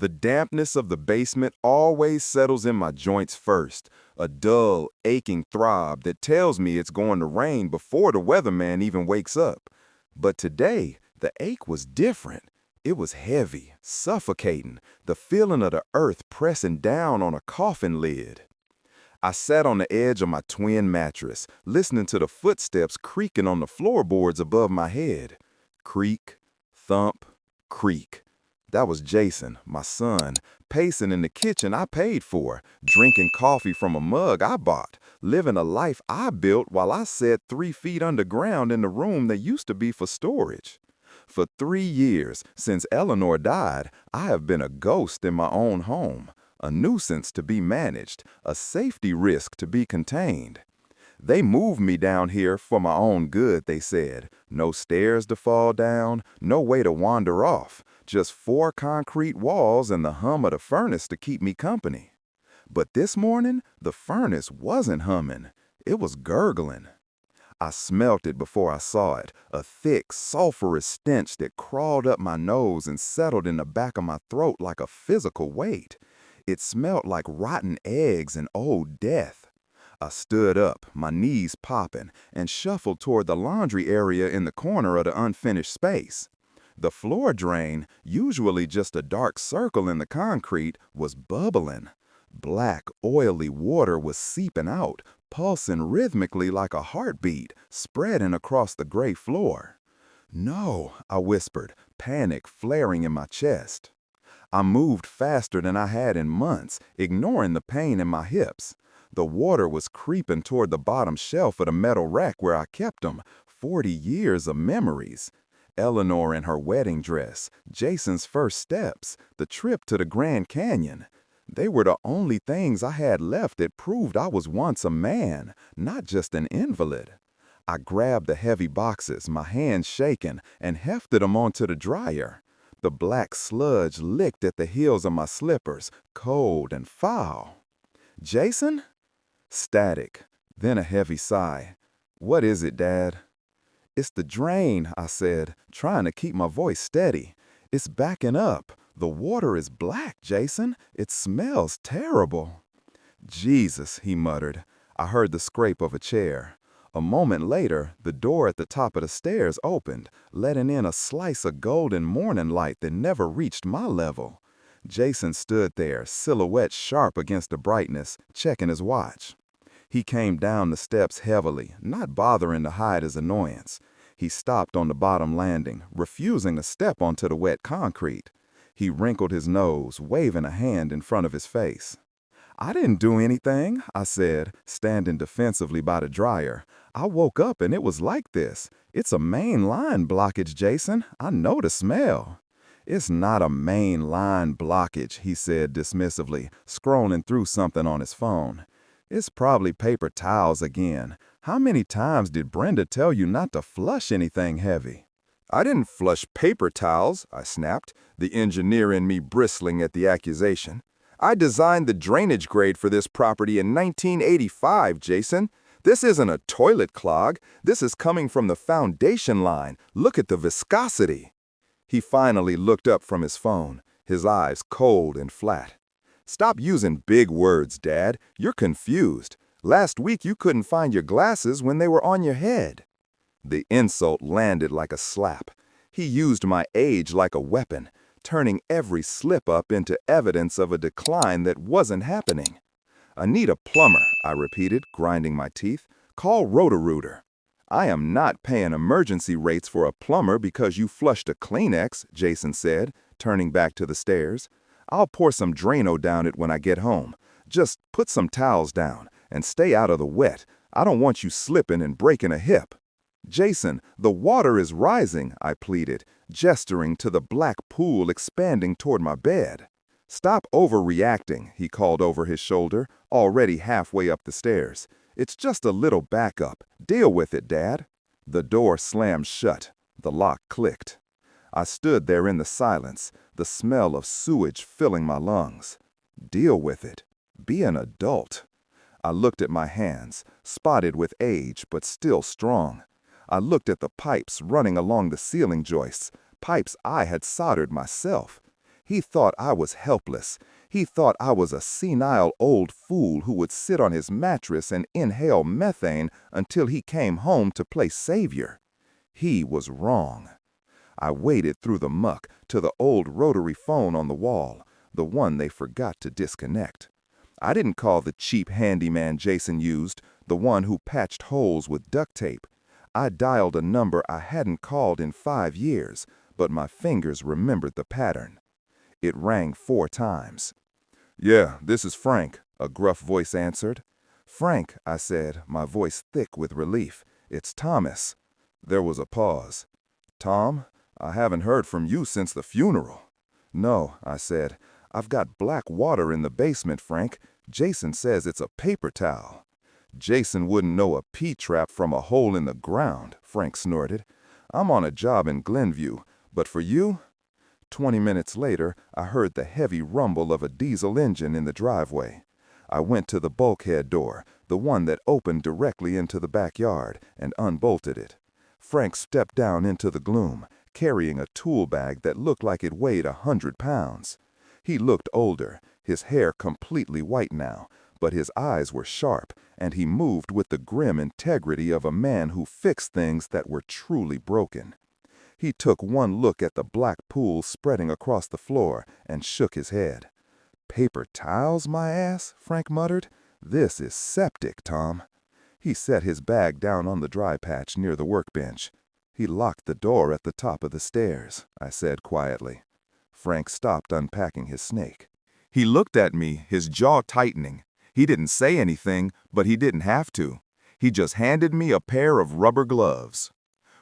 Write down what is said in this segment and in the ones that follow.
The dampness of the basement always settles in my joints first, a dull, aching throb that tells me it's going to rain before the weatherman even wakes up. But today, the ache was different. It was heavy, suffocating, the feeling of the earth pressing down on a coffin lid. I sat on the edge of my twin mattress, listening to the footsteps creaking on the floorboards above my head. Creak, thump, creak. That was Jason, my son, pacing in the kitchen I paid for, drinking coffee from a mug I bought, living a life I built while I sat 3 feet underground in the room that used to be for storage. For 3 years, since Eleanor died, I have been a ghost in my own home, a nuisance to be managed, a safety risk to be contained. They moved me down here for my own good, they said. No stairs to fall down, no way to wander off, just 4 concrete walls and the hum of the furnace to keep me company. But this morning, the furnace wasn't humming, it was gurgling. I smelt it before I saw it, a thick, sulfurous stench that crawled up my nose and settled in the back of my throat like a physical weight. It smelled like rotten eggs and old death. I stood up, my knees popping, and shuffled toward the laundry area in the corner of the unfinished space. The floor drain, usually just a dark circle in the concrete, was bubbling. Black, oily water was seeping out, pulsing rhythmically like a heartbeat, spreading across the gray floor. "No," I whispered, panic flaring in my chest. I moved faster than I had in months, ignoring the pain in my hips. The water was creeping toward the bottom shelf of the metal rack where I kept them, 40 years of memories. Eleanor in her wedding dress, Jason's first steps, the trip to the Grand Canyon. They were the only things I had left that proved I was once a man, not just an invalid. I grabbed the heavy boxes, my hands shaking, and hefted them onto the dryer. The black sludge licked at the heels of my slippers, cold and foul. "Jason?" Static, then a heavy sigh. "What is it, Dad?" "It's the drain," I said, trying to keep my voice steady. "It's backing up. The water is black, Jason. It smells terrible." "Jesus," he muttered. I heard the scrape of a chair. A moment later, the door at the top of the stairs opened, letting in a slice of golden morning light that never reached my level. Jason stood there, silhouette sharp against the brightness, checking his watch. He came down the steps heavily, not bothering to hide his annoyance. He stopped on the bottom landing, refusing to step onto the wet concrete. He wrinkled his nose, waving a hand in front of his face. "I didn't do anything," I said, standing defensively by the dryer. "I woke up and it was like this. It's a main line blockage, Jason. I know the smell." "It's not a main line blockage," he said dismissively, scrolling through something on his phone. "It's probably paper towels again. How many times did Brenda tell you not to flush anything heavy?" "I didn't flush paper towels," I snapped, the engineer in me bristling at the accusation. "I designed the drainage grade for this property in 1985, Jason. This isn't a toilet clog. This is coming from the foundation line. Look at the viscosity." He finally looked up from his phone, his eyes cold and flat. "Stop using big words, Dad. You're confused. Last week you couldn't find your glasses when they were on your head." The insult landed like a slap. He used my age like a weapon, turning every slip-up into evidence of a decline that wasn't happening. "I need a plumber," I repeated, grinding my teeth. "Call Roto-Rooter." "I am not paying emergency rates for a plumber because you flushed a Kleenex," Jason said, turning back to the stairs. "I'll pour some Drano down it when I get home. Just put some towels down and stay out of the wet. I don't want you slipping and breaking a hip." "Jason, the water is rising," I pleaded, gesturing to the black pool expanding toward my bed. "Stop overreacting," he called over his shoulder, already halfway up the stairs. "It's just a little backup. Deal with it, Dad." The door slammed shut. The lock clicked. I stood there in the silence, the smell of sewage filling my lungs. Deal with it. Be an adult. I looked at my hands, spotted with age but still strong. I looked at the pipes running along the ceiling joists, pipes I had soldered myself. He thought I was helpless. He thought I was a senile old fool who would sit on his mattress and inhale methane until he came home to play savior. He was wrong. I waded through the muck to the old rotary phone on the wall, the one they forgot to disconnect. I didn't call the cheap handyman Jason used, the one who patched holes with duct tape. I dialed a number I hadn't called in 5 years, but my fingers remembered the pattern. It rang 4 times. "Yeah, this is Frank," a gruff voice answered. "Frank," I said, my voice thick with relief. "It's Thomas." There was a pause. "Tom, I haven't heard from you since the funeral." "No," I said. "I've got black water in the basement, Frank. Jason says it's a paper towel." "Jason wouldn't know a P-trap from a hole in the ground," Frank snorted. "I'm on a job in Glenview, but for you?" 20 minutes later, I heard the heavy rumble of a diesel engine in the driveway. I went to the bulkhead door, the one that opened directly into the backyard, and unbolted it. Frank stepped down into the gloom, carrying a tool bag that looked like it weighed 100 pounds. He looked older, his hair completely white now, but his eyes were sharp, and he moved with the grim integrity of a man who fixed things that were truly broken. He took one look at the black pool spreading across the floor and shook his head. "Paper towels, my ass?" Frank muttered. "This is septic, Tom." He set his bag down on the dry patch near the workbench. "He locked the door at the top of the stairs," I said quietly. Frank stopped unpacking his snake. He looked at me, his jaw tightening. He didn't say anything, but he didn't have to. He just handed me a pair of rubber gloves.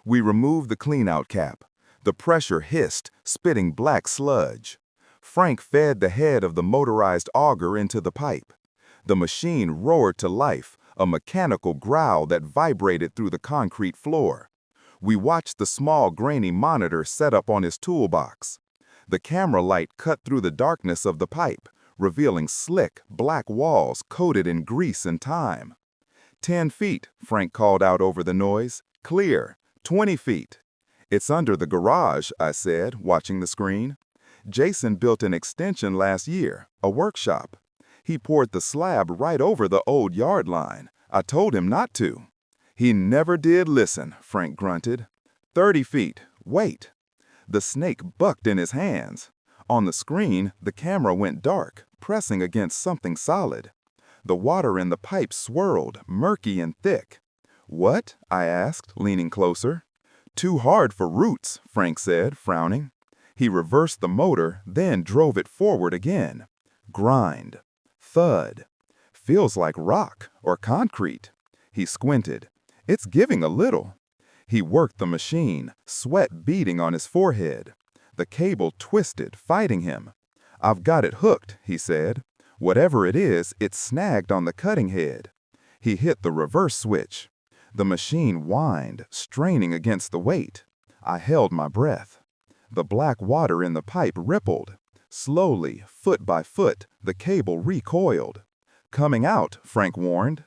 We removed the cleanout cap. The pressure hissed, spitting black sludge. Frank fed the head of the motorized auger into the pipe. The machine roared to life, a mechanical growl that vibrated through the concrete floor. We watched the small, grainy monitor set up on his toolbox. The camera light cut through the darkness of the pipe, revealing slick, black walls coated in grease and time. 10 feet, Frank called out over the noise. "Clear. 20 feet. "It's under the garage," I said, watching the screen. "Jason built an extension last year, a workshop. He poured the slab right over the old yard line. I told him not to." "He never did listen," Frank grunted. 30 feet. Wait." The snake bucked in his hands. On the screen, the camera went dark, pressing against something solid. The water in the pipe swirled, murky and thick. "What?" I asked, leaning closer. "Too hard for roots," Frank said, frowning. He reversed the motor, then drove it forward again. Grind. Thud. "Feels like rock or concrete." He squinted. "It's giving a little." He worked the machine, sweat beading on his forehead. The cable twisted, fighting him. "I've got it hooked," he said. "Whatever it is, it's snagged on the cutting head." He hit the reverse switch. The machine whined, straining against the weight. I held my breath. The black water in the pipe rippled. Slowly, foot by foot, the cable recoiled. "Coming out," Frank warned.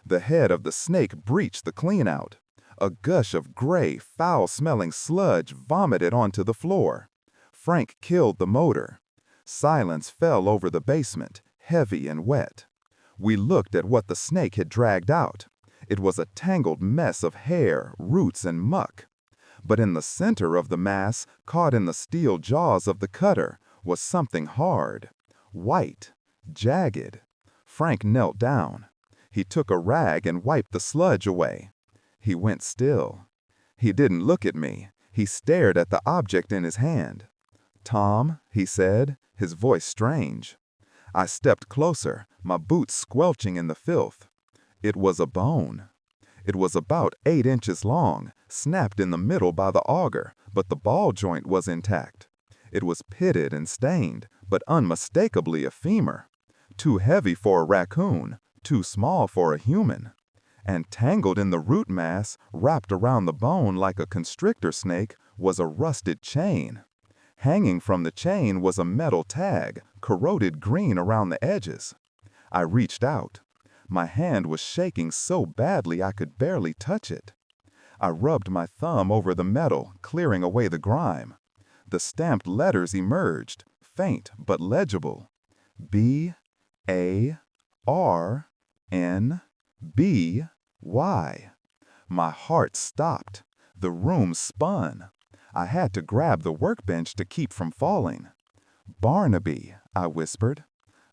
The head of the snake breached the cleanout. A gush of gray, foul-smelling sludge vomited onto the floor. Frank killed the motor. Silence fell over the basement, heavy and wet. We looked at what the snake had dragged out. It was a tangled mess of hair, roots, and muck. But in the center of the mass, caught in the steel jaws of the cutter, was something hard, white, jagged. Frank knelt down. He took a rag and wiped the sludge away. He went still. He didn't look at me. He stared at the object in his hand. "Tom," he said, his voice strange. I stepped closer, my boots squelching in the filth. It was a bone. It was about 8 inches long, snapped in the middle by the auger, but the ball joint was intact. It was pitted and stained, but unmistakably a femur. Too heavy for a raccoon, too small for a human. And tangled in the root mass, wrapped around the bone like a constrictor snake, was a rusted chain. Hanging from the chain was a metal tag, corroded green around the edges. I reached out. My hand was shaking so badly I could barely touch it. I rubbed my thumb over the metal, clearing away the grime. The stamped letters emerged, faint but legible. B-A-R-N-B-Y. My heart stopped. The room spun. I had to grab the workbench to keep from falling. Barnaby, I whispered.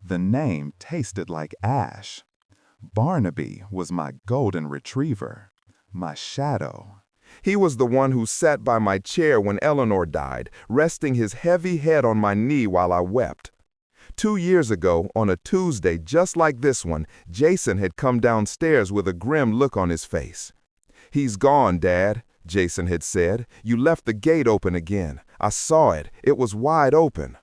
The name tasted like ash. Barnaby was my golden retriever, my shadow. He was the one who sat by my chair when Eleanor died, resting his heavy head on my knee while I wept. 2 years ago, on a Tuesday just like this one, Jason had come downstairs with a grim look on his face. "He's gone, Dad," Jason had said. "You left the gate open again. I saw it. It was wide open."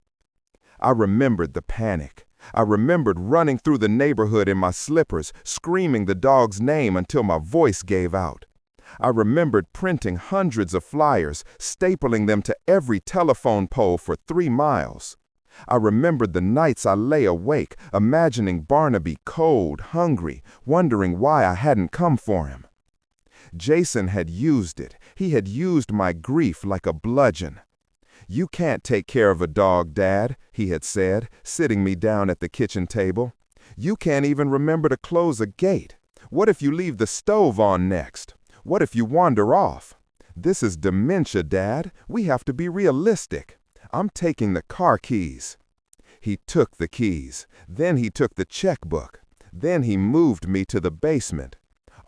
I remembered the panic. I remembered running through the neighborhood in my slippers, screaming the dog's name until my voice gave out. I remembered printing hundreds of flyers, stapling them to every telephone pole for 3 miles. I remembered the nights I lay awake, imagining Barnaby cold, hungry, wondering why I hadn't come for him. Jason had used it. He had used my grief like a bludgeon. "You can't take care of a dog, Dad," he had said, sitting me down at the kitchen table. "You can't even remember to close a gate. What if you leave the stove on next? What if you wander off? This is dementia, Dad. We have to be realistic. I'm taking the car keys." He took the keys. Then he took the checkbook. Then he moved me to the basement.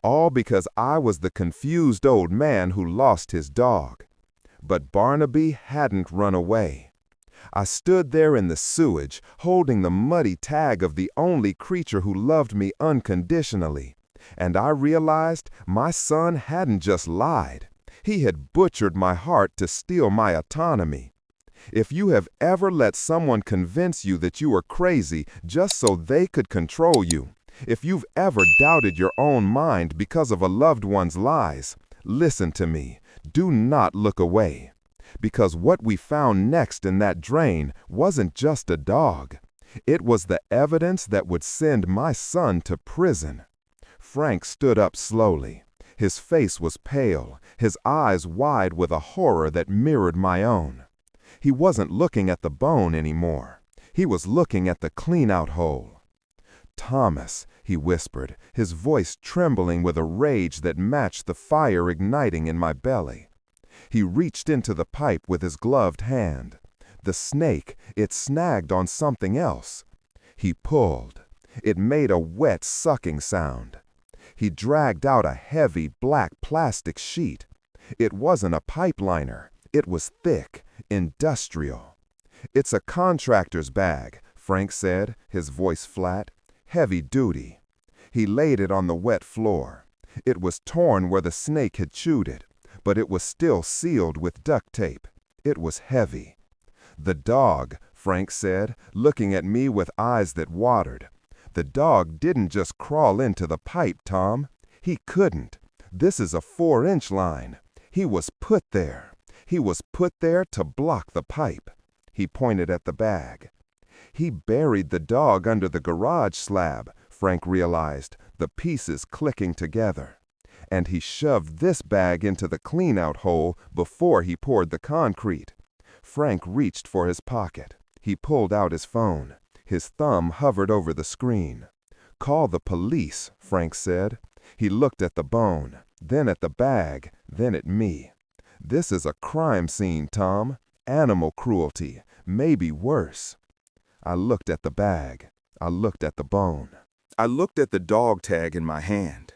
All because I was the confused old man who lost his dog. But Barnaby hadn't run away. I stood there in the sewage, holding the muddy tag of the only creature who loved me unconditionally, and I realized my son hadn't just lied. He had butchered my heart to steal my autonomy. If you have ever let someone convince you that you are crazy just so they could control you, if you've ever doubted your own mind because of a loved one's lies, listen to me. Do not look away. Because what we found next in that drain wasn't just a dog. It was the evidence that would send my son to prison. Frank stood up slowly. His face was pale, his eyes wide with a horror that mirrored my own. He wasn't looking at the bone anymore. He was looking at the clean-out hole. "Thomas," he whispered, his voice trembling with a rage that matched the fire igniting in my belly. He reached into the pipe with his gloved hand. The snake, it snagged on something else. He pulled. It made a wet sucking sound. He dragged out a heavy black plastic sheet. It wasn't a pipe liner. It was thick, industrial. "It's a contractor's bag," Frank said, his voice flat. "Heavy duty." He laid it on the wet floor. It was torn where the snake had chewed it, but it was still sealed with duct tape. It was heavy. "The dog," Frank said, looking at me with eyes that watered. "The dog didn't just crawl into the pipe, Tom. He couldn't. This is a 4-inch line. He was put there. He was put there to block the pipe." He pointed at the bag. "He buried the dog under the garage slab," Frank realized, the pieces clicking together. "And he shoved this bag into the clean-out hole before he poured the concrete." Frank reached for his pocket. He pulled out his phone. His thumb hovered over the screen. "Call the police," Frank said. He looked at the bone, then at the bag, then at me. "This is a crime scene, Tom. Animal cruelty, maybe worse." I looked at the bag. I looked at the bone. I looked at the dog tag in my hand.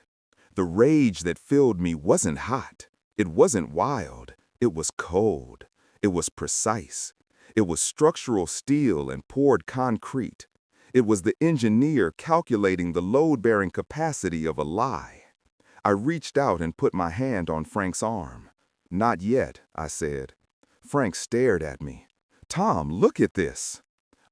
The rage that filled me wasn't hot. It wasn't wild. It was cold. It was precise. It was structural steel and poured concrete. It was the engineer calculating the load-bearing capacity of a lie. I reached out and put my hand on Frank's arm. "Not yet," I said. Frank stared at me. "Tom, look at this."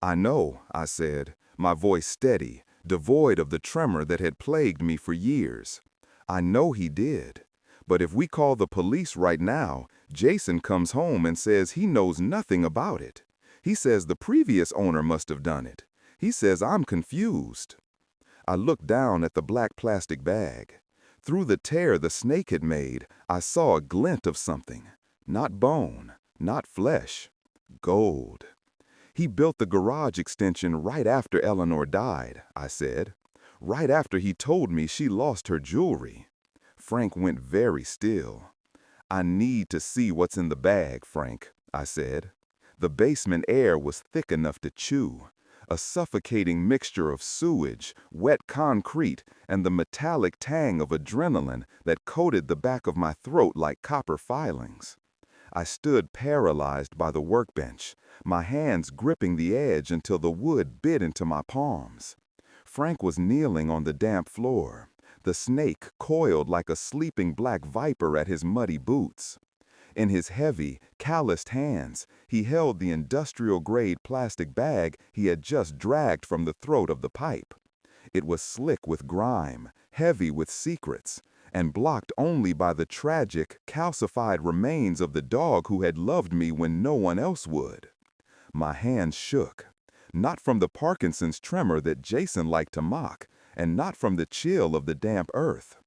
"I know," I said, my voice steady, devoid of the tremor that had plagued me for years. "I know he did. But if we call the police right now, Jason comes home and says he knows nothing about it. He says the previous owner must have done it. He says I'm confused." I looked down at the black plastic bag. Through the tear the snake had made, I saw a glint of something. Not bone, not flesh. Gold. He built the garage extension right after Eleanor died, I said. Right after he told me she lost her jewelry. Frank went very still. I need to see what's in the bag, Frank, I said. The basement air was thick enough to chew. A suffocating mixture of sewage, wet concrete, and the metallic tang of adrenaline that coated the back of my throat like copper filings. I stood paralyzed by the workbench, my hands gripping the edge until the wood bit into my palms. Frank was kneeling on the damp floor, the snake coiled like a sleeping black viper at his muddy boots. In his heavy, calloused hands, he held the industrial-grade plastic bag he had just dragged from the throat of the pipe. It was slick with grime, heavy with secrets, and blocked only by the tragic, calcified remains of the dog who had loved me when no one else would. My hands shook, not from the Parkinson's tremor that Jason liked to mock, and not from the chill of the damp earth.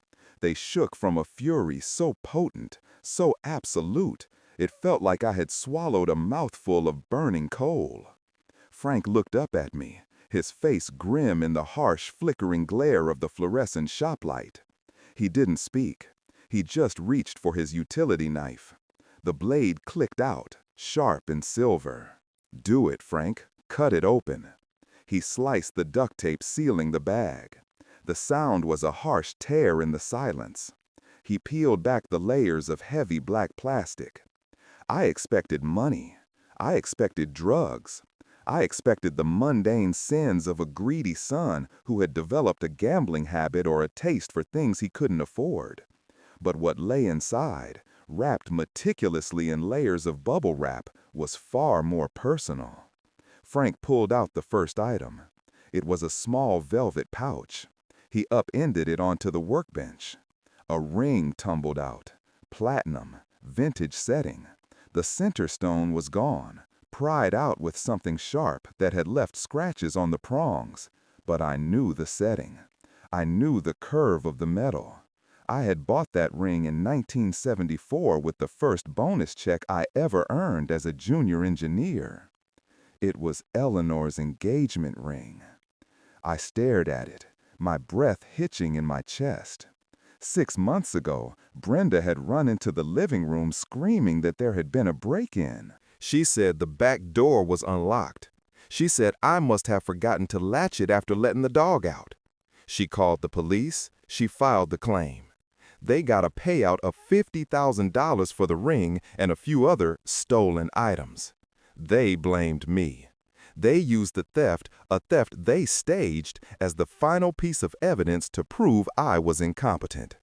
They shook from a fury so potent, so absolute, it felt like I had swallowed a mouthful of burning coal. Frank looked up at me, his face grim in the harsh, flickering glare of the fluorescent shop light. He didn't speak. He just reached for his utility knife. The blade clicked out, sharp and silver. "Do it, Frank. Cut it open." He sliced the duct tape sealing the bag. The sound was a harsh tear in the silence. He peeled back the layers of heavy black plastic. I expected money. I expected drugs. I expected the mundane sins of a greedy son who had developed a gambling habit or a taste for things he couldn't afford. But what lay inside, wrapped meticulously in layers of bubble wrap, was far more personal. Frank pulled out the first item. It was a small velvet pouch. He upended it onto the workbench. A ring tumbled out. Platinum, vintage setting. The center stone was gone, pried out with something sharp that had left scratches on the prongs. But I knew the setting. I knew the curve of the metal. I had bought that ring in 1974 with the first bonus check I ever earned as a junior engineer. It was Eleanor's engagement ring. I stared at it, my breath hitching in my chest. 6 months ago, Brenda had run into the living room screaming that there had been a break-in. She said the back door was unlocked. She said I must have forgotten to latch it after letting the dog out. She called the police. She filed the claim. They got a payout of $50,000 for the ring and a few other stolen items. They blamed me. They used the theft, a theft they staged, as the final piece of evidence to prove I was incompetent.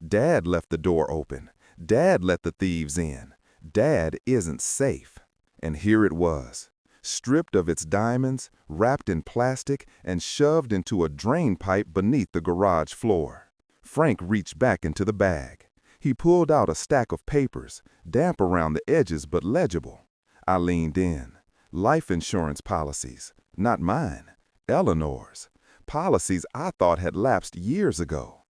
Dad left the door open. Dad let the thieves in. Dad isn't safe. And here it was, stripped of its diamonds, wrapped in plastic, and shoved into a drain pipe beneath the garage floor. Frank reached back into the bag. He pulled out a stack of papers, damp around the edges but legible. I leaned in. Life insurance policies, not mine, Eleanor's. Policies I thought had lapsed years ago.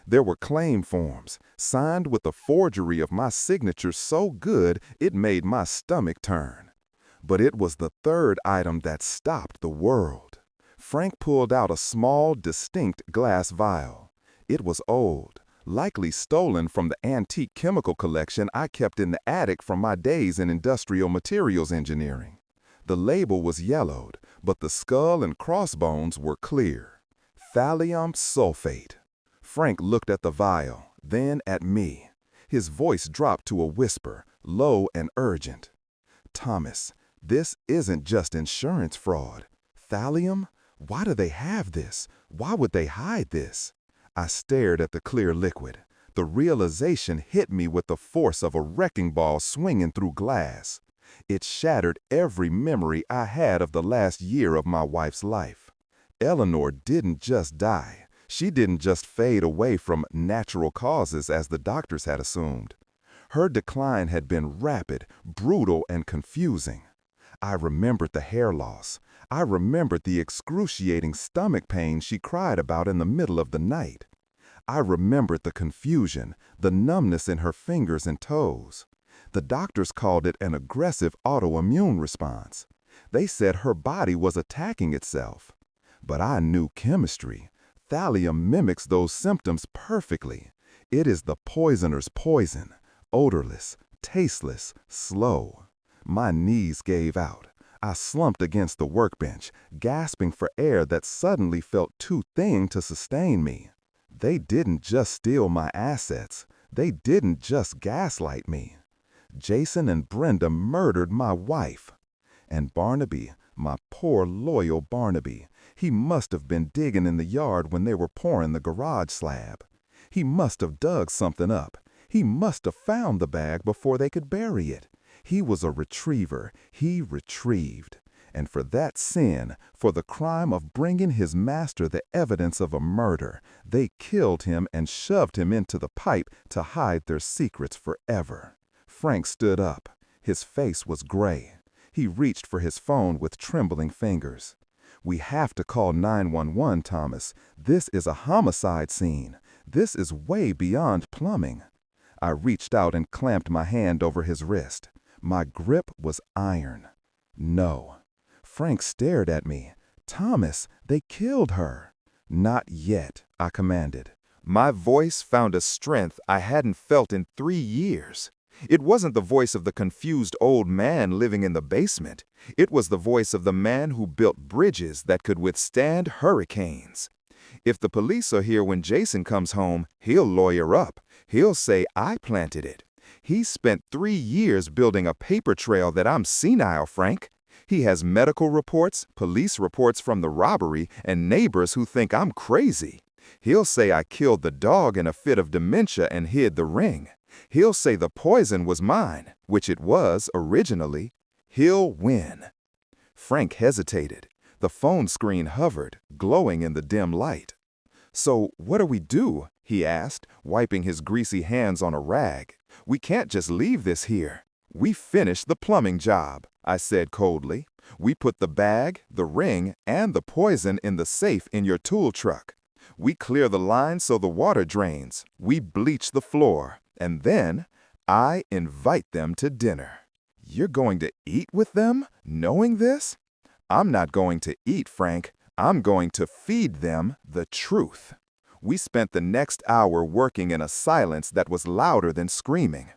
There were claim forms, signed with a forgery of my signature so good it made my stomach turn. But it was the third item that stopped the world. Frank pulled out a small, distinct glass vial. It was old, likely stolen from the antique chemical collection I kept in the attic from my days in industrial materials engineering. The label was yellowed, but the skull and crossbones were clear. Thallium sulfate. Frank looked at the vial, then at me. His voice dropped to a whisper, low and urgent. "Thomas, this isn't just insurance fraud. Thallium? Why do they have this? Why would they hide this?" I stared at the clear liquid. The realization hit me with the force of a wrecking ball swinging through glass. It shattered every memory I had of the last year of my wife's life. Eleanor didn't just die. She didn't just fade away from natural causes as the doctors had assumed. Her decline had been rapid, brutal, and confusing. I remembered the hair loss. I remembered the excruciating stomach pain she cried about in the middle of the night. I remembered the confusion, the numbness in her fingers and toes. The doctors called it an aggressive autoimmune response. They said her body was attacking itself. But I knew chemistry. Thallium mimics those symptoms perfectly. It is the poisoner's poison, odorless, tasteless, slow. My knees gave out. I slumped against the workbench, gasping for air that suddenly felt too thin to sustain me. They didn't just steal my assets. They didn't just gaslight me. Jason and Brenda murdered my wife. And Barnaby, my poor loyal Barnaby, he must have been digging in the yard when they were pouring the garage slab. He must have dug something up. He must have found the bag before they could bury it. He was a retriever. He retrieved. And for that sin, for the crime of bringing his master the evidence of a murder, they killed him and shoved him into the pipe to hide their secrets forever. Frank stood up. His face was gray. He reached for his phone with trembling fingers. "We have to call 911, Thomas. This is a homicide scene. This is way beyond plumbing." I reached out and clamped my hand over his wrist. My grip was iron. No. Frank stared at me. "Thomas, they killed her." "Not yet," I commanded. My voice found a strength I hadn't felt in 3 years. It wasn't the voice of the confused old man living in the basement. It was the voice of the man who built bridges that could withstand hurricanes. If the police are here when Jason comes home, he'll lawyer up. He'll say I planted it. He spent 3 years building a paper trail that I'm senile, Frank. He has medical reports, police reports from the robbery, and neighbors who think I'm crazy. He'll say I killed the dog in a fit of dementia and hid the ring. He'll say the poison was mine, which it was originally. He'll win. Frank hesitated. The phone screen hovered, glowing in the dim light. "So what do we do?" he asked, wiping his greasy hands on a rag. "We can't just leave this here." "We finished the plumbing job," I said coldly. "We put the bag, the ring, and the poison in the safe in your tool truck. We clear the line so the water drains. We bleach the floor. And then I invite them to dinner." "You're going to eat with them, knowing this?" "I'm not going to eat, Frank. I'm going to feed them the truth." We spent the next hour working in a silence that was louder than screaming.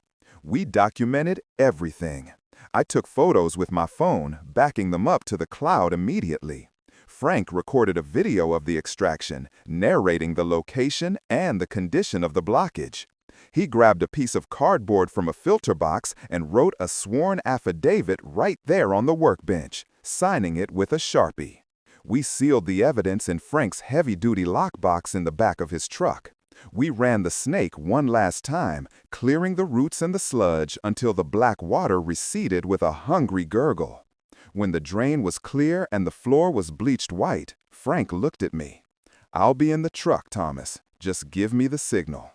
We documented everything. I took photos with my phone, backing them up to the cloud immediately. Frank recorded a video of the extraction, narrating the location and the condition of the blockage. He grabbed a piece of cardboard from a filter box and wrote a sworn affidavit right there on the workbench, signing it with a Sharpie. We sealed the evidence in Frank's heavy-duty lockbox in the back of his truck. We ran the snake one last time, clearing the roots and the sludge until the black water receded with a hungry gurgle. When the drain was clear and the floor was bleached white, Frank looked at me. "I'll be in the truck, Thomas. Just give me the signal."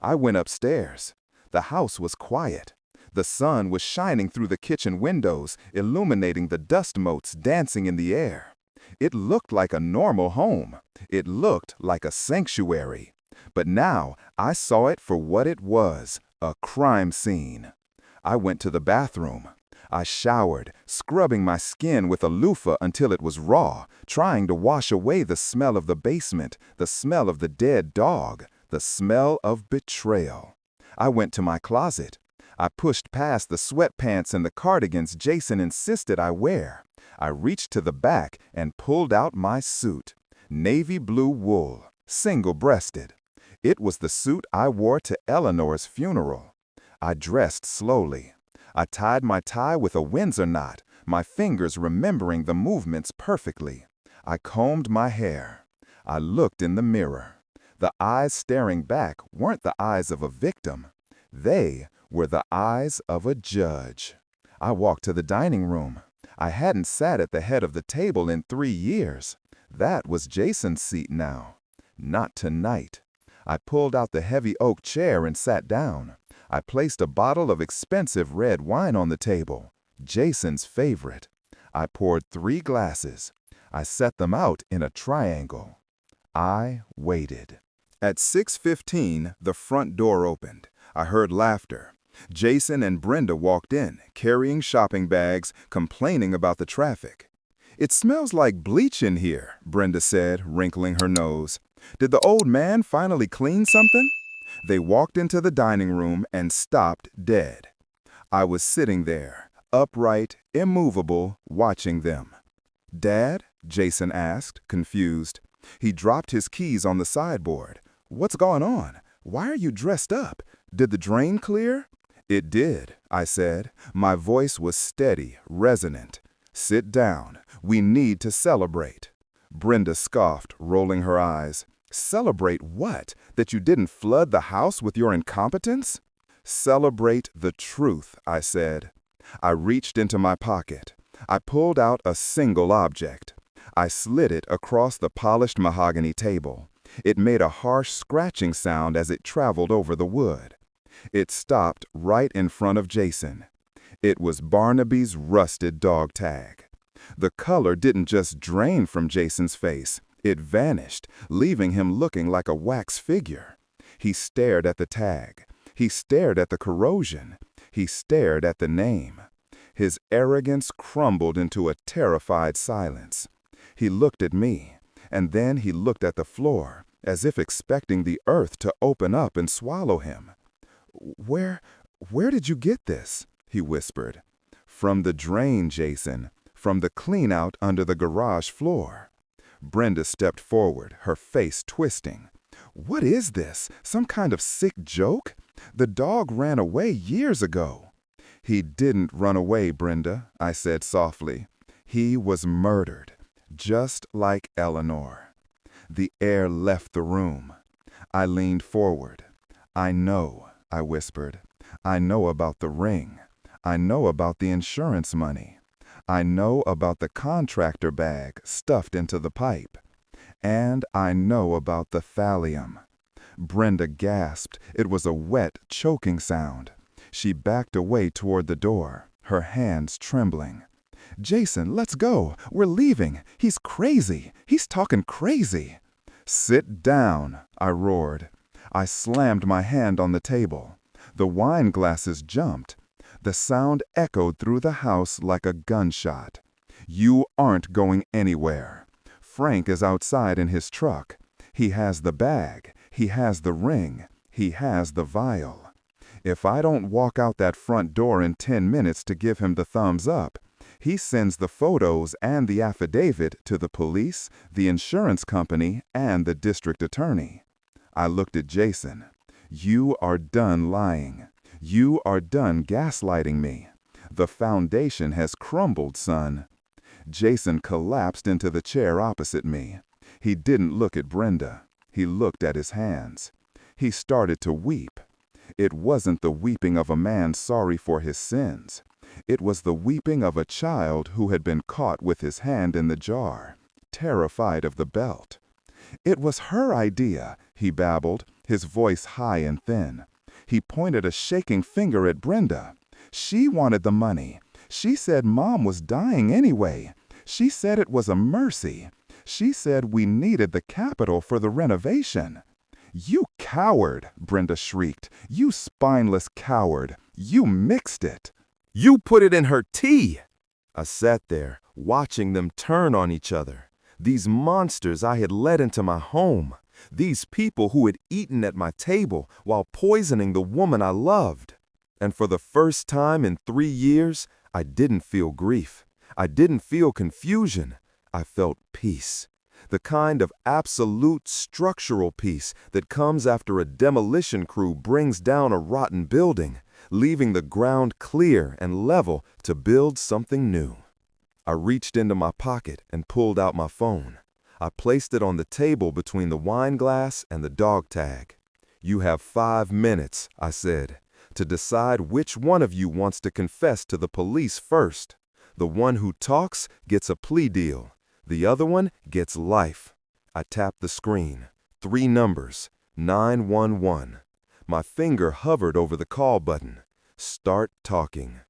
I went upstairs. The house was quiet. The sun was shining through the kitchen windows, illuminating the dust motes dancing in the air. It looked like a normal home. It looked like a sanctuary. But now I saw it for what it was, a crime scene. I went to the bathroom. I showered, scrubbing my skin with a loofah until it was raw, trying to wash away the smell of the basement, the smell of the dead dog, the smell of betrayal. I went to my closet. I pushed past the sweatpants and the cardigans Jason insisted I wear. I reached to the back and pulled out my suit. Navy blue wool, single-breasted. It was the suit I wore to Eleanor's funeral. I dressed slowly. I tied my tie with a Windsor knot, my fingers remembering the movements perfectly. I combed my hair. I looked in the mirror. The eyes staring back weren't the eyes of a victim. They were the eyes of a judge. I walked to the dining room. I hadn't sat at the head of the table in 3 years. That was Jason's seat now. Not tonight. I pulled out the heavy oak chair and sat down. I placed a bottle of expensive red wine on the table, Jason's favorite. I poured 3 glasses. I set them out in a triangle. I waited. At 6:15, the front door opened. I heard laughter. Jason and Brenda walked in, carrying shopping bags, complaining about the traffic. "It smells like bleach in here," Brenda said, wrinkling her nose. "Did the old man finally clean something?" They walked into the dining room and stopped dead. I was sitting there, upright, immovable, watching them. "Dad?" Jason asked, confused. He dropped his keys on the sideboard. "What's going on? Why are you dressed up? Did the drain clear?" "It did," I said. My voice was steady, resonant. "Sit down. We need to celebrate." Brenda scoffed, rolling her eyes. "Celebrate what? That you didn't flood the house with your incompetence?" "Celebrate the truth," I said. I reached into my pocket. I pulled out a single object. I slid it across the polished mahogany table. It made a harsh scratching sound as it traveled over the wood. It stopped right in front of Jason. It was Barnaby's rusted dog tag. The color didn't just drain from Jason's face. It vanished, leaving him looking like a wax figure. He stared at the tag. He stared at the corrosion. He stared at the name. His arrogance crumbled into a terrified silence. He looked at me, and then he looked at the floor, as if expecting the earth to open up and swallow him. Where did you get this?" he whispered. "From the drain, Jason. From the clean-out under the garage floor." Brenda stepped forward, her face twisting. "What is this? Some kind of sick joke? The dog ran away years ago." "He didn't run away, Brenda," I said softly. "He was murdered, just like Eleanor." The air left the room. I leaned forward. "I know," I whispered. "I know about the ring. I know about the insurance money. I know about the contractor bag stuffed into the pipe. And I know about the thallium." Brenda gasped. It was a wet, choking sound. She backed away toward the door, her hands trembling. "Jason, let's go. We're leaving. He's crazy. He's talking crazy." "Sit down," I roared. I slammed my hand on the table. The wine glasses jumped. The sound echoed through the house like a gunshot. "You aren't going anywhere. Frank is outside in his truck. He has the bag. He has the ring. He has the vial. If I don't walk out that front door in 10 minutes to give him the thumbs up, he sends the photos and the affidavit to the police, the insurance company, and the district attorney." I looked at Jason. "You are done lying. You are done gaslighting me. The foundation has crumbled, son." Jason collapsed into the chair opposite me. He didn't look at Brenda. He looked at his hands. He started to weep. It wasn't the weeping of a man sorry for his sins. It was the weeping of a child who had been caught with his hand in the jar, terrified of the belt. "It was her idea," he babbled, his voice high and thin. He pointed a shaking finger at Brenda. "She wanted the money. She said Mom was dying anyway. She said it was a mercy. She said we needed the capital for the renovation." "You coward!" Brenda shrieked. "You spineless coward! You mixed it! You put it in her tea!" I sat there, watching them turn on each other. These monsters I had let into my home. These people who had eaten at my table while poisoning the woman I loved. And for the first time in 3 years, I didn't feel grief. I didn't feel confusion. I felt peace. The kind of absolute structural peace that comes after a demolition crew brings down a rotten building, leaving the ground clear and level to build something new. I reached into my pocket and pulled out my phone. I placed it on the table between the wine glass and the dog tag. "You have 5 minutes," I said, "to decide which one of you wants to confess to the police first. The one who talks gets a plea deal. The other one gets life." I tapped the screen. 3 numbers. 911. My finger hovered over the call button. Start talking.